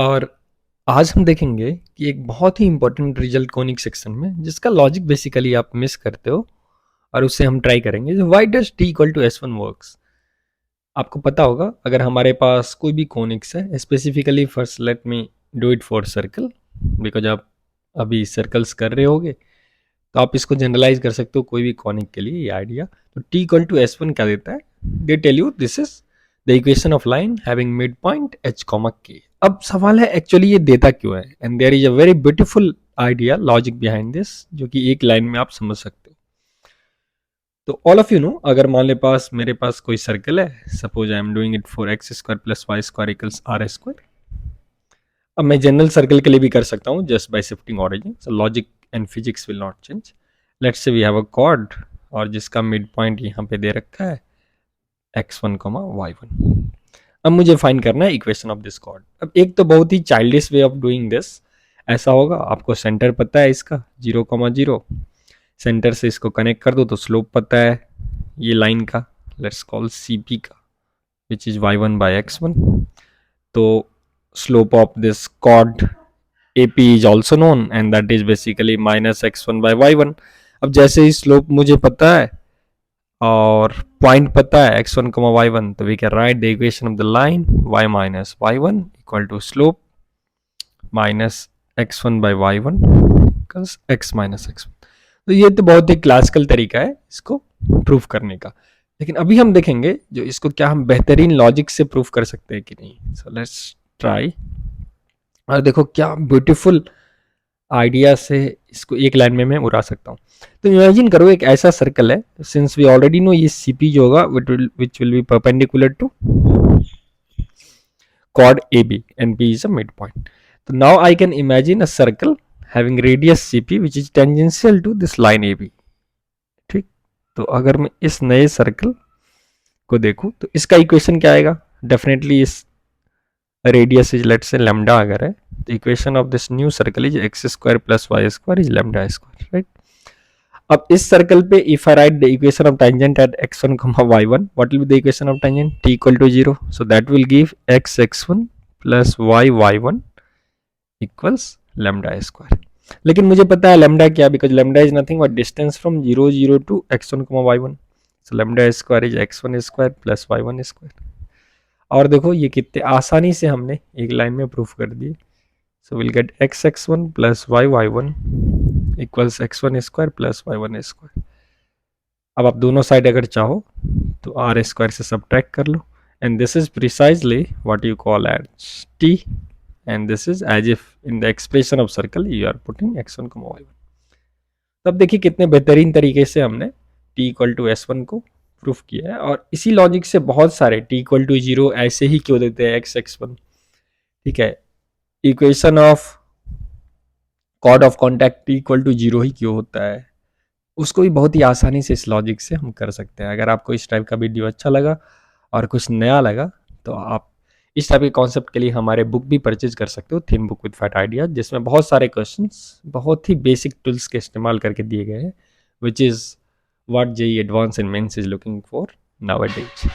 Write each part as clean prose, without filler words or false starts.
और आज हम देखेंगे कि एक बहुत ही इंपॉर्टेंट रिजल्ट कोनिक सेक्शन में जिसका लॉजिक बेसिकली आप मिस करते हो और उससे हम ट्राई करेंगे जो why does T equal to S one works. आपको पता होगा अगर हमारे पास कोई भी कोनिक्स है, specifically first let me do it for circle, because आप अभी सर्कल्स कर रहे होगे तो आप इसको जनरलाइज कर सकते हो कोई भी कॉनिक के लिए ये आइडिया। तो T equal to S one क्या देता है? They tell you this is the equation of line having mid point H comma K. अब सवाल है एक्चुअली ये देता क्यों है, and there is a very beautiful idea logic behind this जो कि एक लाइन में आप समझ सकते हो। तो ऑल ऑफ यू नो, अगर मान ले पास मेरे पास कोई सर्कल है, suppose I am doing it for X square plus Y square equals R square. अब मैं जनरल सर्कल के लिए भी कर सकता हूँ just by shifting origin, so logic and physics will not change. Let's say we have a chord और जिसका मिड पॉइंट यहाँ पे दे रखा है x1 y1। अब मुझे फाइंड करना है इक्वेशन ऑफ दिस कॉर्ड। अब एक तो बहुत ही childish way of doing this ऐसा होगा, आपको सेंटर पता है इसका 0, सेंटर से इसको कनेक्ट कर दो तो स्लोप पता है ये लाइन का, लेट्स कॉल CP का, which is y1 by x1। तो slope of this chord AP is also known and that is basically minus x1 by y1। अब जैसे ही स्लोप मुझे पता है और पॉइंट पता है x1 y1, तो we can write the equation of the line y minus y1 equal to slope minus x1 by y1 equals x minus x1। तो ये तो बहुत ही क्लासिकल तरीका है इसको प्रूफ करने का, लेकिन अभी हम देखेंगे जो इसको क्या हम बेहतरीन लॉजिक से प्रूफ कर सकते हैं कि नहीं। So let's try. और देखो क्या ब्यूटीफुल आइडिया से इसको एक लाइन में मैं उड़ा सकता हूँ। तो इमेजिन करो एक ऐसा सर्कल है, सिंस वी ऑलरेडी नो ये CP जो होगा which will be perpendicular to chord AB and B is a midpoint. So now I can imagine a circle having radius CP which is tangential to this line AB। ठीक, तो अगर मैं इस नए circle को देखूं तो इसका इक्वेशन क्या आएगा? डेफिनेटली इस radius is let's say lambda अगर है, the equation of this new circle is x square plus y square is lambda square, right? अब इस सर्कल पे if I write the equation of tangent at x1 y1, what will be the equation of tangent? T equal to 0, so that will give x x1 plus y y1 equals lambda square। लेकिन मुझे पता है lambda क्या, because lambda is nothing but distance from 0 to x1 y1, so lambda square is x1 square plus y1 square। और देखो ये कितने आसानी से हमने एक लाइन में प्रूफ कर दिए। So we'll get x x1 plus y y1 equals x1 square plus y1 square। अब आप दोनों साइड अगर चाहो तो r स्क्वायर से सब्ट्रैक्ट कर लो, and this is precisely what you call as t, and this is as if in the expression of circle you are putting x1 y1। तब देखिए कितने बेहतरीन तरीके से हमने t इक्वल टू s1 को प्रूफ किया है। और इसी लॉजिक से बहुत सारे t इक्वल टू 0 ऐसे ही क्यों देते हैं x x1। ठीक है, equation of chord of contact t equal to 0 ही क्यों होता है, उसको भी बहुत ही आसानी से इस लॉजिक से हम कर सकते हैं। अगर आपको इस टाइप का वीडियो अच्छा लगा और कुछ नया लगा तो आप इस टाइप के कॉन्सेप्ट के लिए हमारे बुक भी परचेज कर सकते हो, theme book with fat idea, जिसमें बहुत सारे क्वेश्चंस बहुत ही बेसिक टूल्स के इस्तेमाल करके दिए गए हैं, which is what JEE advance and mains is looking for nowadays.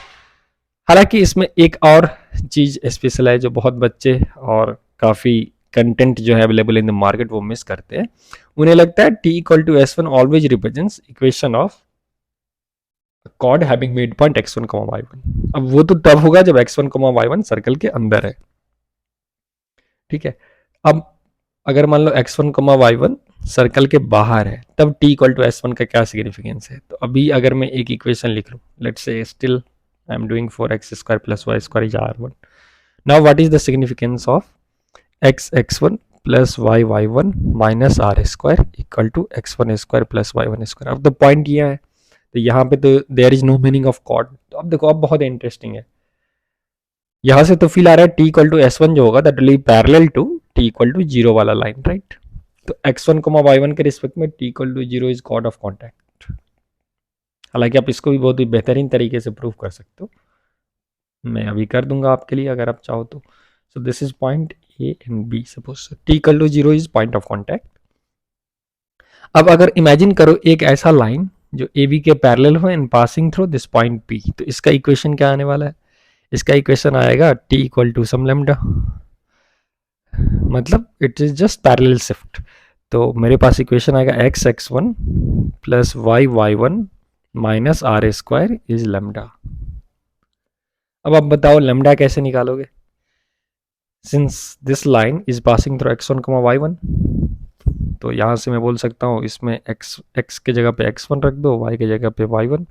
हालांकि इसमें एक और चीज़ स्पेशल है जो बहुत बच्चे और काफ़ी कंटेंट जो है अवेलेबल इन द मार्केट वो मिस करते हैं। उन्हें लगता है t equal to s1 always represents equation of chord having mid point x1 y1। अब वो तो तब होगा जब x1 y1 सर्कल के अंदर है। ठीक है, अब अगर मान लो x1 y1 सर्कल के बाहर है तब t इक्वल टू s1 का क्या सिग्निफिकेंस है। तो अभी अगर मैं एक इक्वेशन लिख लूँ, let's say still I am doing for x square plus y square is r1। Now what is the significance of x x1 plus y y1 minus R square equal to x1 square plus y1 square. अब the point ये है, तो यहाँ पे तो there is no meaning of chord. तो अब देखो अब बहुत इंटरेस्टिंग है, यहाँ से तो फील आ रहा है t इक्वल टू s1 जो होगा that will be parallel to t equal to 0 वाला लाइन, राइट। तो x1 y1 के रिस्पेक्ट में t equal to 0 is chord of contact. हालांकि आप इसको भी बहुत ही बेहतरीन तरीके से प्रूव कर सकते हो, मैं अभी कर दूंगा आपके लिए अगर आप चाहो तो। So this is point A and B, suppose t equal to 0 is point of contact। अब अगर इमेजिन करो एक ऐसा लाइन जो AB के पैरेलल हो and passing through this point P, तो इसका इक्वेशन क्या आने वाला है? इसका इक्वेशन आएगा t equal to some lambda. मतलब it is just parallel shift. तो मेरे पास इक्वेशन आएगा X X one plus Y Y one minus R square is lambda. अब आप बताओ लेमडा कैसे निकालोगे, since this line is passing through X one comma Y one. तो यहाँ से मैं बोल सकता हूँ इसमें x के जगह पे x1 रख दो, y के जगह पे y1।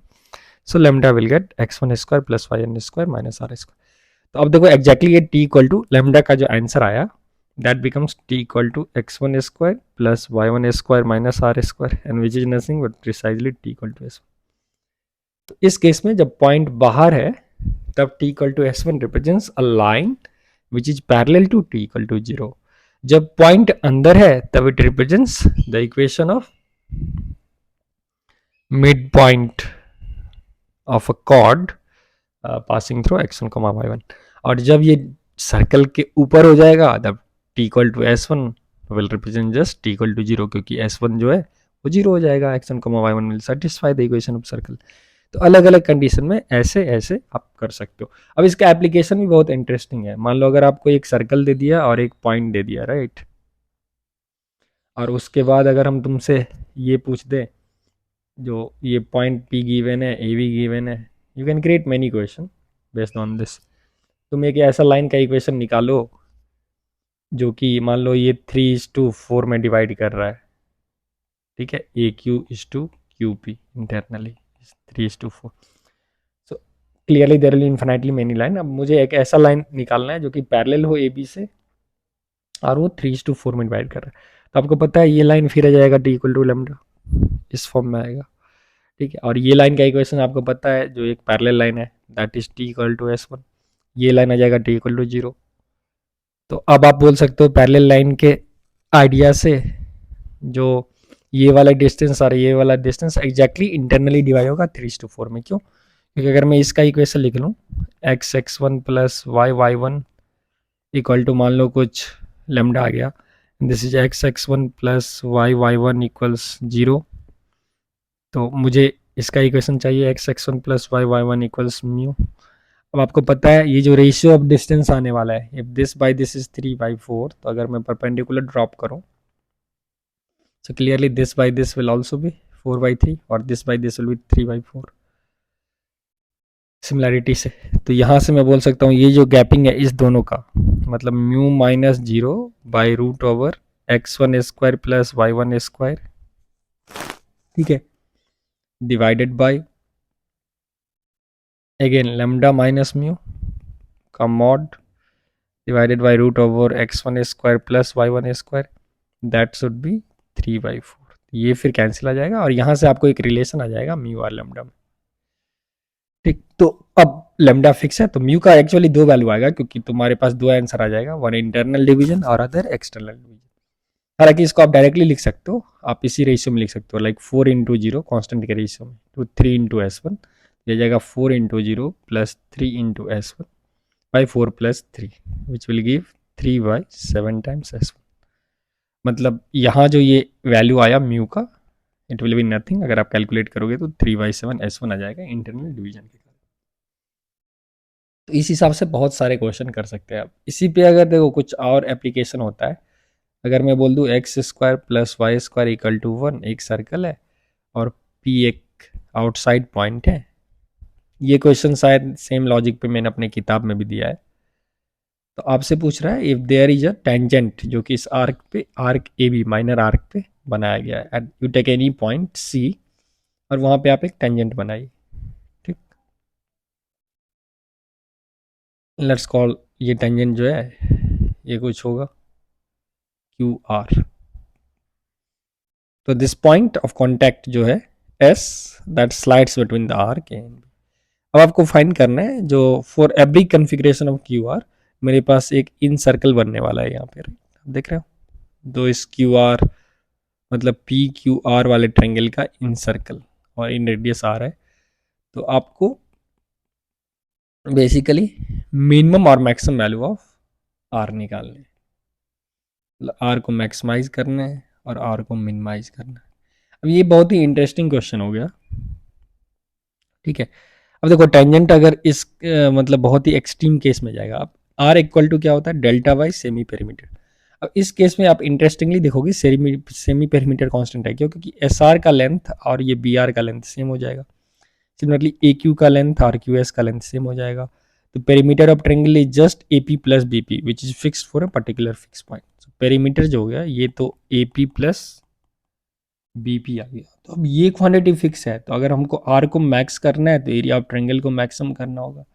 So lambda will get x1 square plus y1 square minus R square. तो अब देखो एग्जैक्टली ये t इक्वल टू लेमडा का जो आंसर आया that becomes t equal to x1 square plus y1 square minus R square and which is nothing but precisely t equal to s1। तो इस case में जब पॉइंट बाहर है तब t equal to s1 represents a line which is parallel to t equal to 0। जब point अंदर है तब it represents the equation of mid point of a chord passing through x1 comma y1। और जब ये सर्कल के ऊपर हो जाएगा तब t equal to s1 will represent just t equal to 0, क्योंकि s1 जो है वो 0 हो जाएगा, x1 comma y1 will satisfy the equation of circle. तो अलग अलग कंडीशन में ऐसे ऐसे आप कर सकते हो। अब इसका एप्लीकेशन भी बहुत इंटरेस्टिंग है। मान लो अगर आपको एक सर्कल दे दिया और एक पॉइंट दे दिया, राइट, और उसके बाद अगर हम तुमसे ये पूछ दें, जो ये पॉइंट P गिवन है, ए भी गिवन है, you can create many question based on this. तुम एक ऐसा लाइन का इक्वेशन निकालो जो कि मान लो ये 3:4 में डिवाइड कर रहा है, ठीक है, A Q is to Q P internally 3:4। So clearly there will infinitely many line. अब मुझे एक ऐसा लाइन निकालना है जो कि पैरेलल हो ए बी से और वो 3:4 में डिवाइड कर रहा है। तो आपको पता है ये लाइन फिर आ जाएगा टी इक्वल टू लेमडा, इस फॉर्म में आएगा, ठीक है। और ये लाइन का इक्वेशन आपको पता है जो एक पैरेलल लाइन है that is T equal to s1। ये लाइन आ जाएगा टी इक्वल टू 0। तो अब आप बोल सकते हो पैरेलल लाइन के आइडिया से जो ये वाला डिस्टेंस और ये वाला डिस्टेंस एग्जैक्टली इंटरनली डिवाइड होगा 3:4 में। क्यों? क्योंकि अगर मैं इसका इक्वेशन लिख लूँ X X one plus Y Y one equal to मान लो कुछ लेमडा आ गया, this is X X one plus Y Y one equals 0। तो मुझे इसका इक्वेशन चाहिए X X one plus Y Y one equals mu. अब आपको पता है ये जो रेशियो ऑफ डिस्टेंस आने वाला है, if this by this is 3/4, तो अगर मैं परपेंडिकुलर ड्रॉप करूं so clearly this by this will also be 4/3 और this by this will be 3/4 similarity से। तो यहाँ से मैं बोल सकता हूँ ये जो गैपिंग है इस दोनों का मतलब mu minus 0 by root over x1 square plus y1 square, ठीक है, divided by again lambda minus mu का mod divided by root over x1 square plus y1 square, that should be 3/4। ये फिर कैंसिल आ जाएगा और यहाँ से आपको एक रिलेशन आ जाएगा म्यू और लेमडा में, ठीक। तो अब लेमडा फिक्स है तो म्यू का एक्चुअली 2 वैल्यू आएगा क्योंकि तुम्हारे पास 2 आंसर आ जाएगा, वन इंटरनल डिवीजन और अदर एक्सटर्नल डिवीजन। हालांकि इसको आप डायरेक्टली लिख सकते हो, आप इसी रेशियो में लिख सकते हो, लाइक 4/0 कांस्टेंट के रेशियो में तो 3/s1 ये जाएगा 4/0 plus 3/s1 by 4 plus 3 which will give 3/7 times s1। मतलब यहाँ जो ये वैल्यू आया म्यू का इट विल बी नथिंग, अगर आप कैलकुलेट करोगे तो 3/7 s1 आ जाएगा इंटरनल डिवीजन के कारण। तो इस हिसाब से बहुत सारे क्वेश्चन कर सकते हैं आप। इसी पे अगर देखो कुछ और एप्लीकेशन होता है, अगर मैं बोल दूँ X square plus Y square equal to 1, एक सर्कल है और पी एक आउटसाइड पॉइंट है, ये क्वेश्चन शायद सेम लॉजिक पे मैंने अपने किताब में भी दिया है। तो आपसे पूछ रहा है if there is a tangent जो कि इस आर्क पे, arc A B minor arc पे बनाया गया है, at you take any point C और वहाँ पे आप एक टेंजेंट बनाइए, ठीक। लेट्स कॉल ये टेंजेंट जो है ये कुछ होगा क्यू आर। तो दिस पॉइंट ऑफ कॉन्टैक्ट जो है S that slides between the arc and B. अब आपको फाइंड करना है जो for every configuration of Q R मेरे पास एक इन सर्कल बनने वाला है यहाँ पे, देख रहे हो, दो इस क्यू आर मतलब पी क्यू आर वाले ट्रायंगल का इन सर्कल और इन रेडियस आर है। तो आपको बेसिकली मिनिमम और मैक्सिमम वैल्यू ऑफ आर निकालने, आर को मैक्सिमाइज करना है और आर को मिनिमाइज करना है। अब ये बहुत ही इंटरेस्टिंग क्वेश्चन हो गया, ठीक है। अब देखो टेंजेंट अगर इस मतलब बहुत ही एक्सट्रीम केस में जाएगा, अब आर इक्वल टू क्या होता है डेल्टा बाई सेमी पेरीमीटर। अब इस केस में आप इंटरेस्टिंगली देखोगे सेमी पेरीमीटर कांस्टेंट है, क्यों? क्योंकि एस आर का लेंथ और ये बी आर का लेंथ सेम हो जाएगा। सिमिलरली ए क्यू का लेंथ और क्यू एस का लेंथ सेम हो जाएगा। तो perimeter of triangle is just A P plus B P which is fixed for a particular fix point. Perimeter जो हो गया ये तो A P plus B P आ गया। तो अब ये क्वांटिटी फिक्स है, तो अगर हमको आर को मैक्स करना है तो एरिया ऑफ ट्रायंगल को मैक्सिमम करना होगा,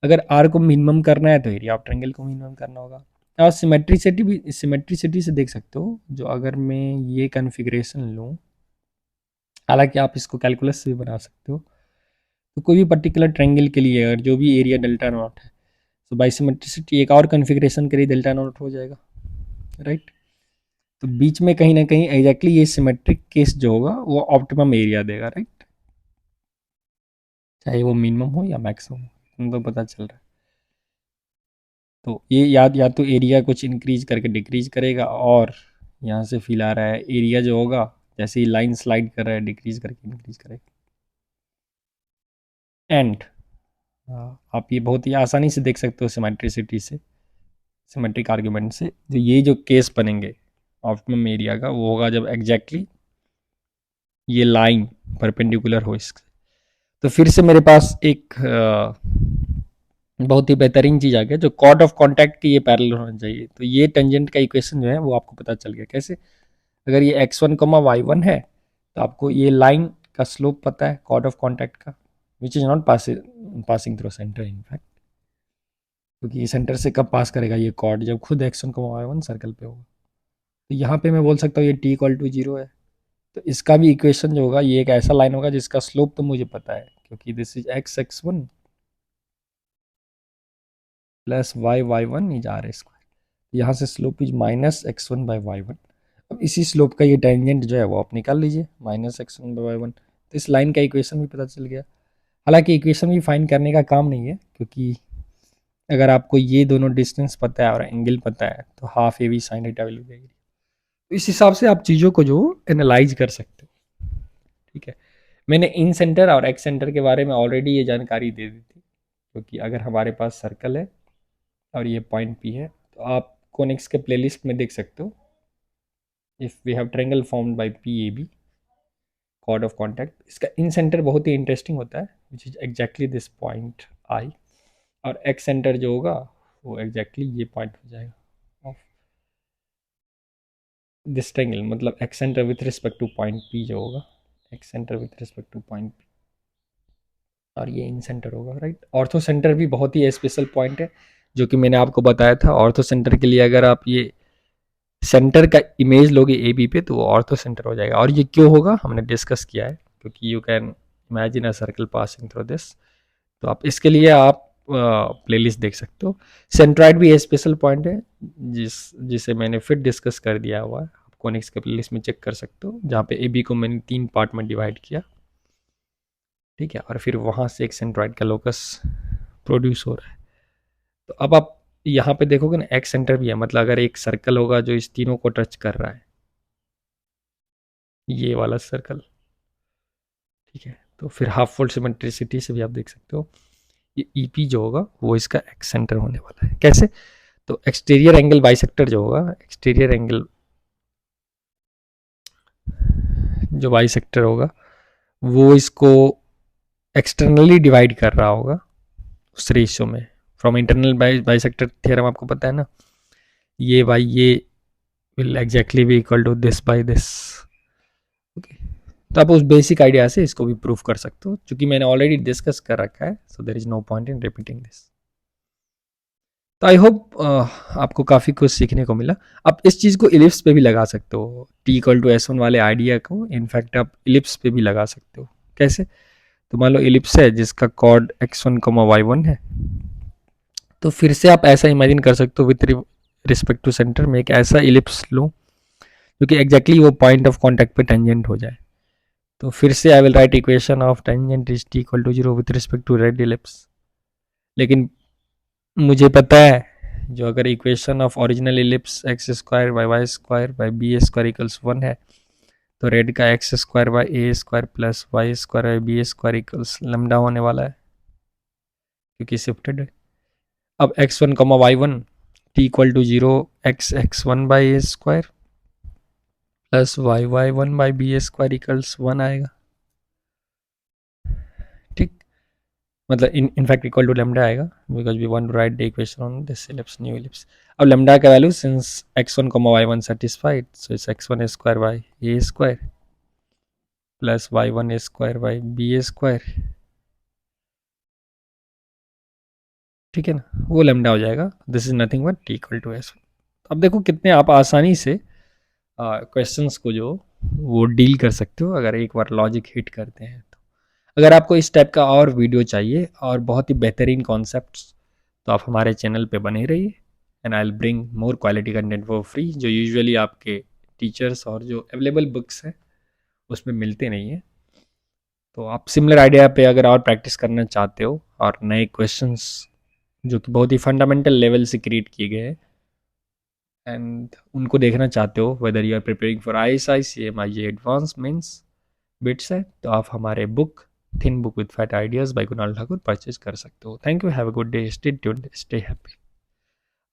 अगर आर को मिनिमम करना है तो एरिया ऑफ ट्रायंगल को मिनिमम करना होगा। और सिमेट्रिसिटी से देख सकते हो, जो अगर मैं ये कॉन्फ़िगरेशन लूँ, हालांकि आप इसको कैलकुलस से भी बना सकते हो, तो कोई भी पर्टिकुलर ट्रायंगल के लिए अगर जो भी एरिया डेल्टा नॉट है, तो बाई सिमेट्रिसिटी एक और कॉन्फ़िगरेशन करिए डेल्टा नॉट हो जाएगा, राइट। तो बीच में कहीं ना कहीं एग्जैक्टली ये सिमेट्रिक केस जो होगा वो ऑप्टिमम एरिया देगा, राइट, चाहे वो मिनिमम हो या मैक्सिमम हो, तुमको पता चल रहा है। तो ये या तो एरिया कुछ इंक्रीज करके डिक्रीज करेगा, और यहाँ से फील आ रहा है एरिया जो होगा जैसे ही लाइन स्लाइड कर रहा है डिक्रीज करके इंक्रीज करेगा। एंड आप ये बहुत ही आसानी से देख सकते हो सिमेट्रिसिटी से, सिमेट्रिक आर्ग्यूमेंट से, जो ये जो केस बनेंगे ऑप्टिमम एरिया का वो होगा जब एग्जैक्टली ये लाइन परपेंडिकुलर हो इसके। तो फिर से मेरे पास एक बहुत ही बेहतरीन चीज़ आ गया, जो कॉर्ड ऑफ कॉन्टैक्ट की ये पैरेलल होना चाहिए। तो ये टेंजेंट का इक्वेशन जो है वो आपको पता चल गया कैसे। अगर ये x1 y1 है तो आपको ये लाइन का स्लोप पता है कॉर्ड ऑफ कॉन्टैक्ट का, which is not passing through centre in fact, क्योंकि ये सेंटर से कब पास करेगा ये कॉर्ड, जब खुद x1 y1 सर्कल पे होगा। तो यहाँ पे मैं बोल सकता हूँ ये t इक्वल टू 0 है। तो इसका भी इक्वेशन जो होगा ये एक ऐसा लाइन होगा जिसका स्लोप तो मुझे पता है, क्योंकि this is x1 plus y1 is R square. यहाँ से slope is minus x1 by y1। अब इसी स्लोप का ये टेंजेंट जो है वो आप निकाल लीजिए, माइनस x1 बाई y1। तो इस लाइन का इक्वेशन भी पता चल गया। हालांकि इक्वेशन भी फाइंड करने का काम नहीं है, क्योंकि अगर आपको ये दोनों डिस्टेंस पता है और एंगल पता है तो half A B sine theta value देगी। तो इस हिसाब से आप चीज़ों को जो एनालाइज कर सकते हो, ठीक है। मैंने इन सेंटर और एक्स सेंटर के बारे में ऑलरेडी ये जानकारी दे दी थी, क्योंकि अगर हमारे पास सर्कल है और ये पॉइंट पी है तो आप कोनिक्स के प्लेलिस्ट में देख सकते हो, if we have triangle formed by P A B chord of contact, इसका इन सेंटर बहुत ही इंटरेस्टिंग होता है, which is exactly this point I, और एक्स सेंटर जो होगा वो एग्जैक्टली ये पॉइंट हो जाएगा ऑफ दिस ट्रायंगल, मतलब x centre with respect two point P जो होगा, x centre with respect two point P, और ये इन सेंटर होगा, राइट। ऑर्थो सेंटर भी बहुत ही स्पेशल पॉइंट है, जो कि मैंने आपको बताया था। ऑर्थो सेंटर के लिए अगर आप ये सेंटर का इमेज लोगे ए बी पे तो वो ऑर्थो सेंटर हो जाएगा। और ये क्यों होगा हमने डिस्कस किया है, क्योंकि you can imagine a circle passing through this. तो आप इसके लिए आप प्लेलिस्ट देख सकते हो। सेंट्रॉइड भी स्पेशल पॉइंट है जिसे मैंने फिर डिस्कस कर दिया हुआ है, आप कोनिक्स के प्लेलिस्ट में चेक कर सकते हो, जहाँ पे ए बी को मैंने 3 पार्ट में डिवाइड किया, ठीक है, और फिर वहाँ से एक सेंट्रॉइड का लोकस प्रोड्यूस हो रहा है। तो अब आप यहाँ पे देखोगे ना एक्स सेंटर भी है, मतलब अगर एक सर्कल होगा जो इस तीनों को टच कर रहा है, ये वाला सर्कल, ठीक है, तो फिर हाफ फोल्ड सिमेट्रिसिटी से भी आप देख सकते हो ये ई पी जो होगा वो इसका एक्स सेंटर होने वाला है। कैसे? तो एक्सटीरियर एंगल बाइसेक्टर जो होगा, एक्सटीरियर एंगल जो बाइसेक्टर होगा वो इसको एक्सटर्नली डिवाइड कर रहा होगा उस रेशियो में, फ्रॉम इंटरनल बाइसेक्टर थ्योरम आपको पता है ना, ये बाई ये will exactly be equal to this by this, okay. तो आप उस बेसिक आइडिया से इसको भी प्रूफ कर सकते हो, क्योंकि मैंने ऑलरेडी डिस्कस कर रखा है, so there is no point in repeating this. तो आई होप आपको काफ़ी कुछ सीखने को मिला। आप इस चीज़ को इलिप्स पे भी लगा सकते हो, T equal to S one वाले आइडिया को इनफैक्ट आप इलिप्स पे भी लगा सकते हो। कैसे? तो मान लो इलिप्स है जिसका कॉर्ड x1 y1 है, तो फिर से आप ऐसा इमेजिन कर सकते हो विथ रिस्पेक्ट टू सेंटर में एक ऐसा इलिप्स लो जो कि एग्जैक्टली वो पॉइंट ऑफ कॉन्टैक्ट पे टेंजेंट हो जाए। तो फिर से I will write equation of tangent is T equal to 0 with respect to red ellipse. लेकिन मुझे पता है जो अगर equation of original ellipse X square by Y square by B square equals 1 है, तो रेड का X square by A square plus Y square by B square equals lambda होने वाला है, क्योंकि शिफ्टेड है। अब x1 वाई1 t equal to 0 x1 by A square plus y1 by b a square equals 1 आएगा, ठीक। मतलब इनफैक्ट इक्वल टू लेमडा आएगा because we want to write the equation on this ellipse, new ellipse. अब lambda का value since x1 y1 satisfied, so it's x1 a square by A square plus y1 a square by b a square, ठीक है ना, वो lambda हो जाएगा। This is nothing but t equal to s. अब देखो कितने आप आसानी से क्वेश्चंस को जो वो डील कर सकते हो अगर एक बार लॉजिक हिट करते हैं तो। अगर आपको इस टाइप का और वीडियो चाहिए और बहुत ही बेहतरीन कॉन्सेप्ट्स, तो आप हमारे चैनल पे बने रहिए and I will bring more quality content for free, जो यूजुअली आपके टीचर्स और जो अवेलेबल बुक्स हैं उसमें मिलते नहीं हैं। तो आप सिमिलर आइडिया पे अगर और प्रैक्टिस करना चाहते हो और नए क्वेश्चंस जो कि बहुत ही फंडामेंटल लेवल से क्रिएट किए गए हैं एंड उनको देखना चाहते हो, whether you are preparing for ISI CMI advance mains BITS है, तो आप हमारे book thin book with fat ideas by Kunal Thakur purchase कर सकते हो। Thank you, have a good day, stay tuned, stay happy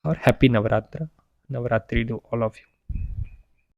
और happy Navratri to all of you.